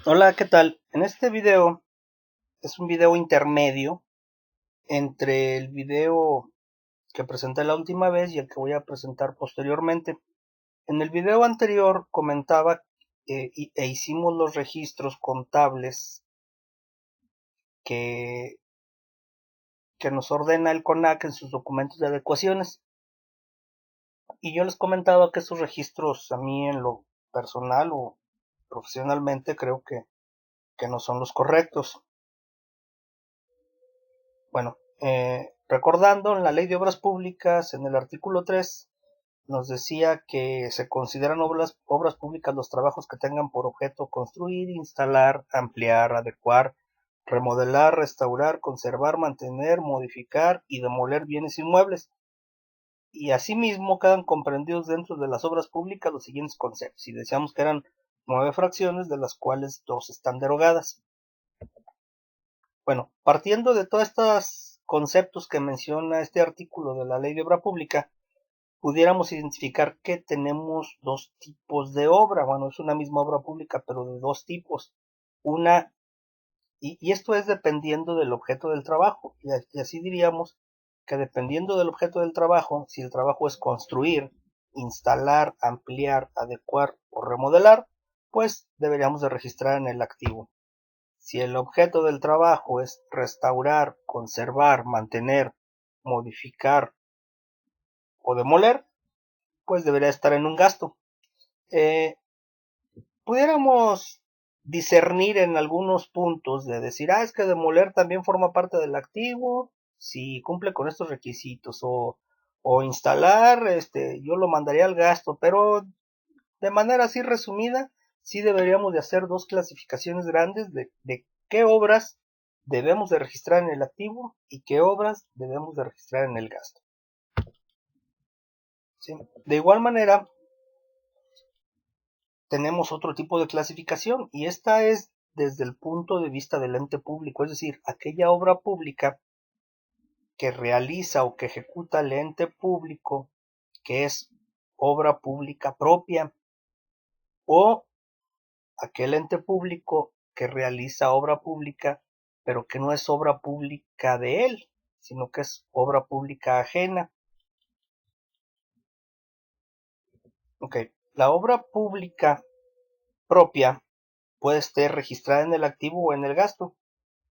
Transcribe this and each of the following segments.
Hola, ¿qué tal? En este video es un video intermedio entre el video que presenté la última vez y el que voy a presentar posteriormente. En el video anterior comentaba e hicimos los registros contables que, que nos ordena el CONAC en sus documentos de adecuaciones. Y yo les comentaba que esos registros a mí en lo personal o profesionalmente creo que no son los correctos. Bueno, recordando, en la Ley de Obras Públicas, en el artículo 3, nos decía que se consideran obras públicas los trabajos que tengan por objeto construir, instalar, ampliar, adecuar, remodelar, restaurar, conservar, mantener, modificar y demoler bienes inmuebles. Y asimismo quedan comprendidos dentro de las obras públicas los siguientes conceptos. Y decíamos que eran 9 fracciones, de las cuales 2 están derogadas. Bueno, partiendo de todos estos conceptos que menciona este artículo de la Ley de Obra Pública, pudiéramos identificar que tenemos dos tipos de obra. Bueno, es una misma obra pública, pero de dos tipos. Una, y esto es dependiendo del objeto del trabajo. Y así diríamos que dependiendo del objeto del trabajo, si el trabajo es construir, instalar, ampliar, adecuar o remodelar, pues deberíamos de registrar en el activo. Si el objeto del trabajo es restaurar, conservar, mantener, modificar o demoler, pues debería estar en un gasto. Eh, Pudiéramos discernir en algunos puntos de decir, es que demoler también forma parte del activo, si cumple con estos requisitos, o instalar, yo lo mandaría al gasto, pero de manera así resumida, sí deberíamos de hacer dos clasificaciones grandes de qué obras debemos de registrar en el activo y qué obras debemos de registrar en el gasto. ¿Sí? De igual manera, tenemos otro tipo de clasificación y esta es desde el punto de vista del ente público, es decir, aquella obra pública que realiza o que ejecuta el ente público, que es obra pública propia, o aquel ente público que realiza obra pública, pero que no es obra pública de él, sino que es obra pública ajena. Ok, la obra pública propia puede estar registrada en el activo o en el gasto.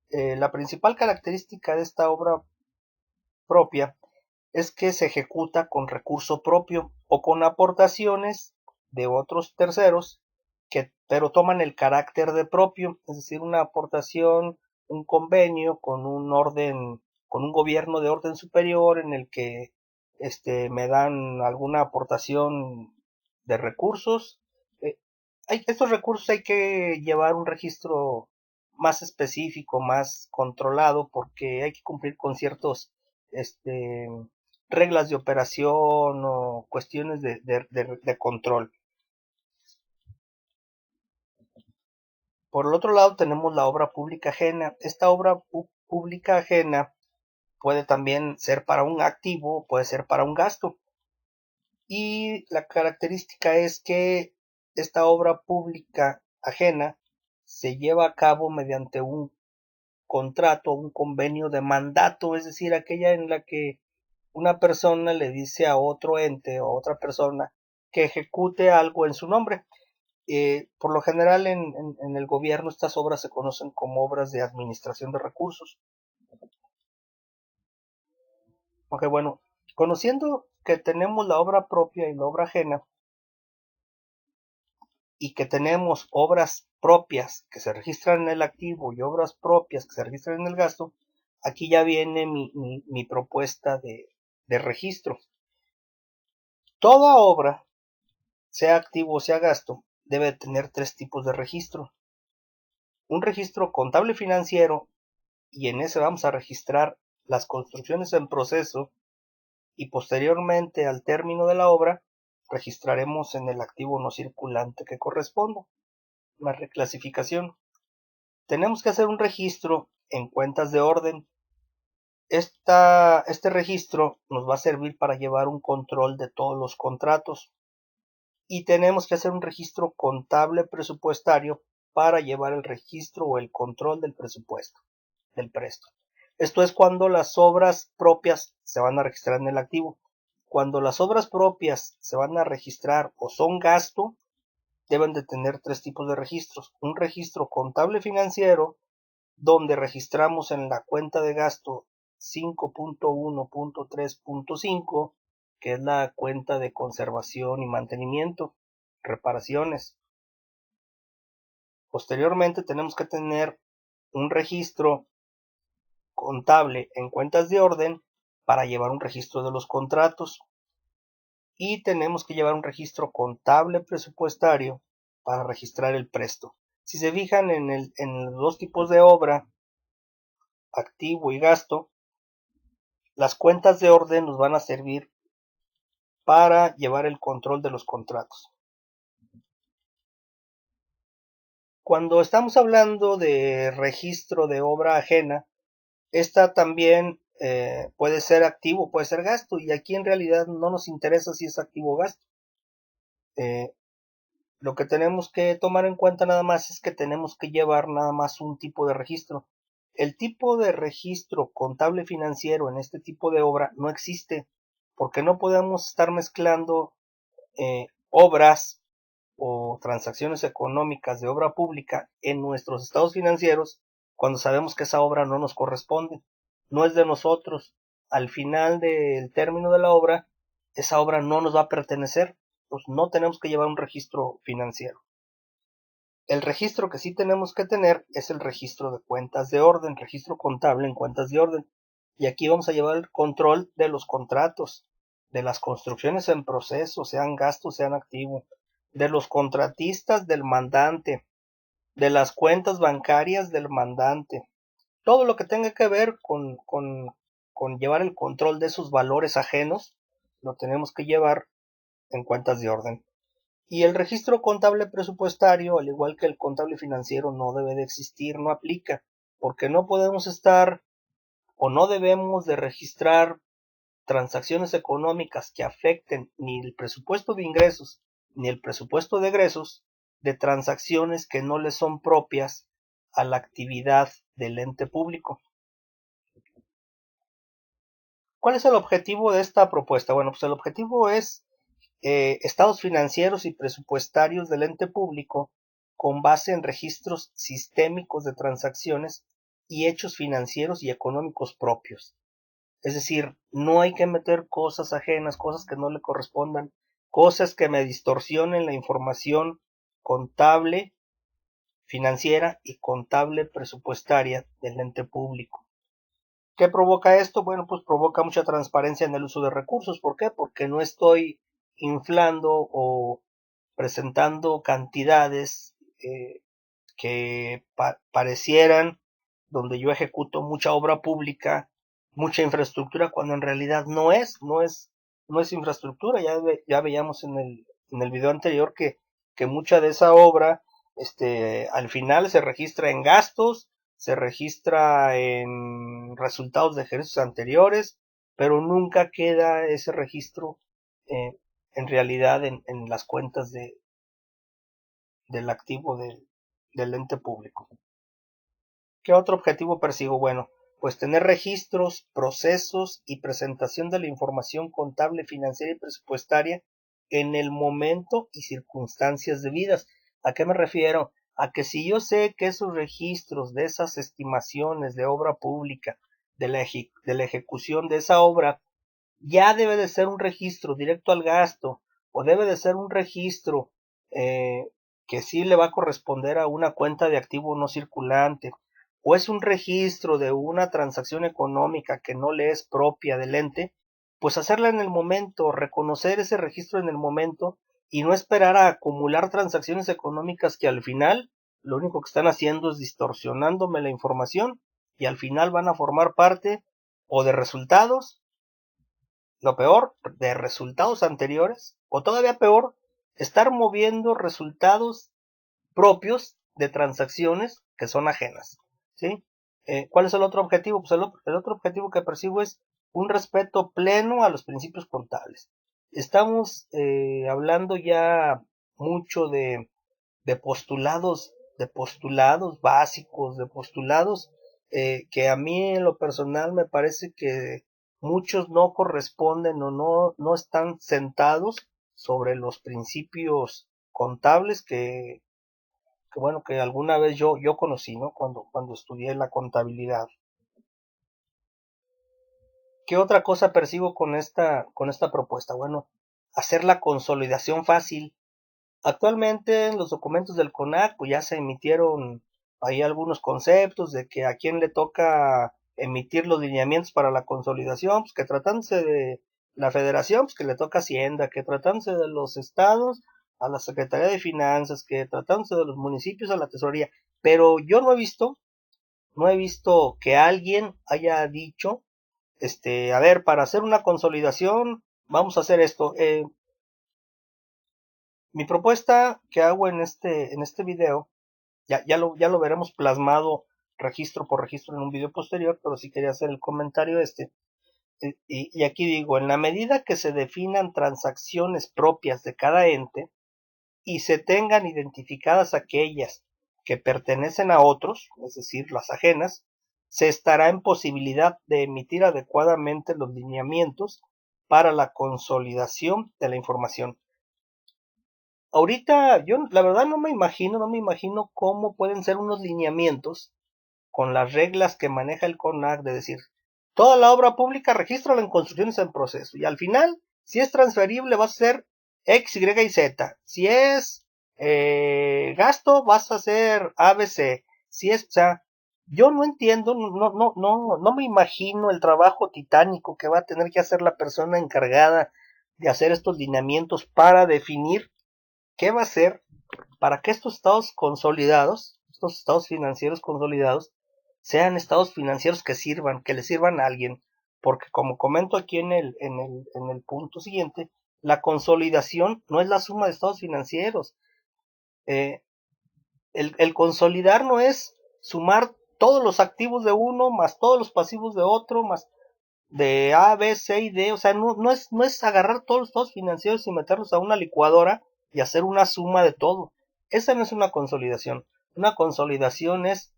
La principal característica de esta obra propia es que se ejecuta con recurso propio o con aportaciones de otros terceros que pero toman el carácter de propio, es decir, una aportación, un convenio con un orden, con un gobierno de orden superior en el que me dan alguna aportación de recursos. Eh, Estos recursos hay que llevar un registro más específico, más controlado, porque hay que cumplir con ciertos este, reglas de operación o cuestiones de control. Por el otro lado tenemos la obra pública ajena. Esta obra pública ajena puede también ser para un activo, puede ser para un gasto. Y la característica es que esta obra pública ajena se lleva a cabo mediante un contrato, un convenio de mandato, es decir, aquella en la que una persona le dice a otro ente o a otra persona que ejecute algo en su nombre. Por lo general en el gobierno estas obras se conocen como obras de administración de recursos. Aunque bueno, conociendo que tenemos la obra propia y la obra ajena y que tenemos obras propias que se registran en el activo y obras propias que se registran en el gasto, aquí ya viene mi propuesta de registro. Toda obra, sea activo o sea gasto, debe tener tres tipos de registro. Un registro contable financiero, y en ese vamos a registrar las construcciones en proceso, y posteriormente al término de la obra registraremos en el activo no circulante que corresponda. La reclasificación. Tenemos que hacer un registro en cuentas de orden. Este registro nos va a servir para llevar un control de todos los contratos. Y tenemos que hacer un registro contable presupuestario para llevar el registro o el control del presupuesto, del presto. Esto es cuando las obras propias se van a registrar en el activo. Cuando las obras propias se van a registrar o son gasto, deben de tener tres tipos de registros. Un registro contable financiero, donde registramos en la cuenta de gasto 5.1.3.5, que es la cuenta de conservación y mantenimiento, reparaciones. Posteriormente tenemos que tener un registro contable en cuentas de orden para llevar un registro de los contratos, y tenemos que llevar un registro contable presupuestario para registrar el presto. Si se fijan en los dos tipos de obra, activo y gasto, las cuentas de orden nos van a servir para llevar el control de los contratos. Cuando estamos hablando de registro de obra ajena, esta también puede ser activo, puede ser gasto, y aquí en realidad no nos interesa si es activo o gasto. Lo que tenemos que tomar en cuenta nada más es que tenemos que llevar nada más un tipo de registro. El tipo de registro contable financiero en este tipo de obra no existe, porque no podemos estar mezclando obras o transacciones económicas de obra pública en nuestros estados financieros cuando sabemos que esa obra no nos corresponde, no es de nosotros. Al final del término de la obra, esa obra no nos va a pertenecer, pues no tenemos que llevar un registro financiero. El registro que sí tenemos que tener es el registro de cuentas de orden, registro contable en cuentas de orden. Y aquí vamos a llevar el control de los contratos, de las construcciones en proceso, sean gastos, sean activos, de los contratistas del mandante, de las cuentas bancarias del mandante. Todo lo que tenga que ver con llevar el control de esos valores ajenos, lo tenemos que llevar en cuentas de orden. Y el registro contable presupuestario, al igual que el contable financiero, no debe de existir, no aplica, porque no podemos estar o no debemos de registrar transacciones económicas que afecten ni el presupuesto de ingresos ni el presupuesto de egresos de transacciones que no le son propias a la actividad del ente público. ¿Cuál es el objetivo de esta propuesta? Bueno, pues el objetivo es estados financieros y presupuestarios del ente público con base en registros sistémicos de transacciones y hechos financieros y económicos propios. Es decir, no hay que meter cosas ajenas, cosas que no le correspondan, cosas que me distorsionen la información contable, financiera y contable presupuestaria del ente público. ¿Qué provoca esto? Bueno, pues provoca mucha transparencia en el uso de recursos. ¿Por qué? Porque no estoy inflando o presentando cantidades que parecieran, donde yo ejecuto mucha obra pública, mucha infraestructura, cuando en realidad no es infraestructura. Ya veíamos en el video anterior que mucha de esa obra al final se registra en gastos, se registra en resultados de ejercicios anteriores, pero nunca queda ese registro en realidad en las cuentas del activo del ente público. ¿Qué otro objetivo persigo? Bueno, pues tener registros, procesos y presentación de la información contable, financiera y presupuestaria en el momento y circunstancias debidas. ¿A qué me refiero? A que si yo sé que esos registros de esas estimaciones de obra pública, de la ejecución de esa obra, ya debe de ser un registro directo al gasto, o debe de ser un registro que sí le va a corresponder a una cuenta de activo no circulante, o es un registro de una transacción económica que no le es propia del ente, pues hacerla en el momento, reconocer ese registro en el momento y no esperar a acumular transacciones económicas que al final lo único que están haciendo es distorsionándome la información y al final van a formar parte o de resultados, lo peor, de resultados anteriores, o todavía peor, estar moviendo resultados propios de transacciones que son ajenas, ¿sí? ¿Cuál es el otro objetivo? Pues el otro objetivo que percibo es un respeto pleno a los principios contables. Estamos hablando ya mucho de postulados postulados básicos, de postulados que a mí en lo personal me parece que muchos no corresponden o no están sentados sobre los principios contables que bueno, que alguna vez yo conocí, ¿no? Cuando estudié la contabilidad. ¿Qué otra cosa percibo con esta propuesta? Bueno, hacer la consolidación fácil. Actualmente en los documentos del CONAC pues ya se emitieron ahí algunos conceptos de que a quién le toca emitir los lineamientos para la consolidación, pues que tratándose de la federación, pues que le toca Hacienda, que tratándose de los estados a la Secretaría de Finanzas, que tratándose de los municipios a la tesorería, pero yo no he visto que alguien haya dicho, a ver, para hacer una consolidación vamos a hacer esto. Mi propuesta que hago en este video, ya lo veremos plasmado registro por registro en un video posterior, pero sí quería hacer el comentario y aquí digo, en la medida que se definan transacciones propias de cada ente y se tengan identificadas aquellas que pertenecen a otros, es decir, las ajenas, se estará en posibilidad de emitir adecuadamente los lineamientos para la consolidación de la información. Ahorita yo la verdad no me imagino cómo pueden ser unos lineamientos con las reglas que maneja el CONAC de decir, toda la obra pública regístrala en construcciones en proceso y al final, si es transferible vas a ser X, Y y Z. Si es gasto vas a hacer ABC. Si es, o sea, yo no entiendo, no me imagino el trabajo titánico que va a tener que hacer la persona encargada de hacer estos lineamientos para definir qué va a hacer para que estos estados consolidados, estos estados financieros consolidados, sean estados financieros que sirvan, que le sirvan a alguien. Porque como comento aquí en el punto siguiente, la consolidación no es la suma de estados financieros. Eh, el consolidar no es sumar todos los activos de uno más todos los pasivos de otro más de A, B, C y D, o sea, no es agarrar todos los estados financieros y meterlos a una licuadora y hacer una suma de todo. Esa no es una consolidación. Una consolidación es,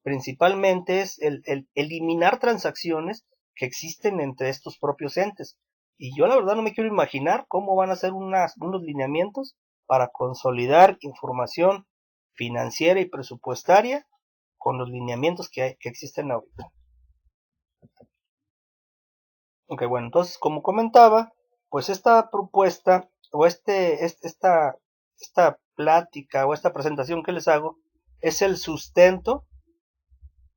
principalmente, es el eliminar transacciones que existen entre estos propios entes. Y yo la verdad no me quiero imaginar cómo van a ser unos lineamientos para consolidar información financiera y presupuestaria con los lineamientos que existen ahorita. Ok, bueno, entonces como comentaba, pues esta propuesta o esta plática o esta presentación que les hago es el sustento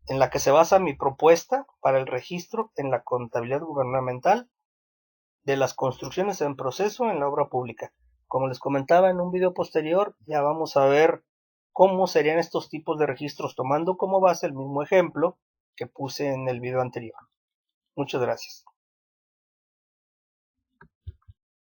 en la que se basa mi propuesta para el registro en la contabilidad gubernamental de las construcciones en proceso en la obra pública. Como les comentaba en un video posterior, ya vamos a ver cómo serían estos tipos de registros tomando como base el mismo ejemplo que puse en el video anterior. Muchas gracias.